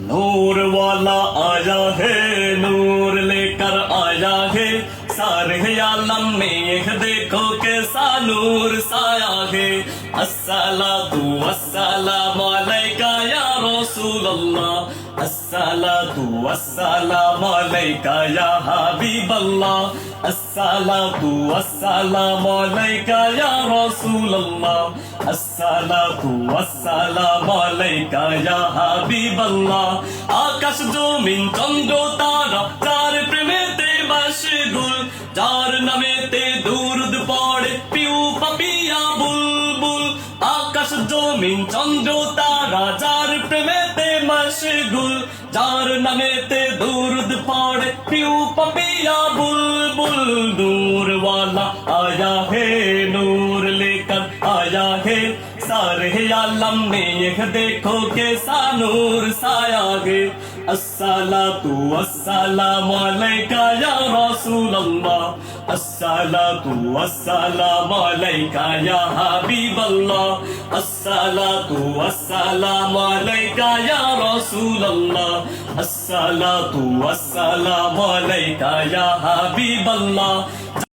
नूर वाला आया है नूर लेकर आया है सारे आलम में यह देखो कैसा नूर साया है अस्सलातु वस्सलामु अलैका या रसूल अल्लाह अस्सलातु वस्सलामु अलैका या हबीब अल्लाह अस्सलातु वस्सलामु अलैका या रसूल अल्लाह अस्सलातु वस्सलामु अलैका या हबीब अल्लाह आकाश जमीन चंद्र तारा যার প্রেমেতে মাশগুল যার নামেতে দুরুদ পড়ে পিউ পাপিয়া বুলবুল আকাশ জমিন চন্দ্র তারা যার প্রেমেতে মাশগুল যার নামেতে দুরুদ পড়ে পিউ পাপিয়া বুলবুল নূর वाला आया है नूर लेकर आया है सारे आलम में यह देखो कैसा नूर साया है अस्सलातु वस्सलामु अलैका या रसूल अल्लाह अस्सलातु वस्सलामु अलैका या हबीब अल्लाह अस्सलातु वस्सलामु अलैका या रसूल अल्लाह अस्सलातु वस्सलामु अलैका या हबीब अल्लाह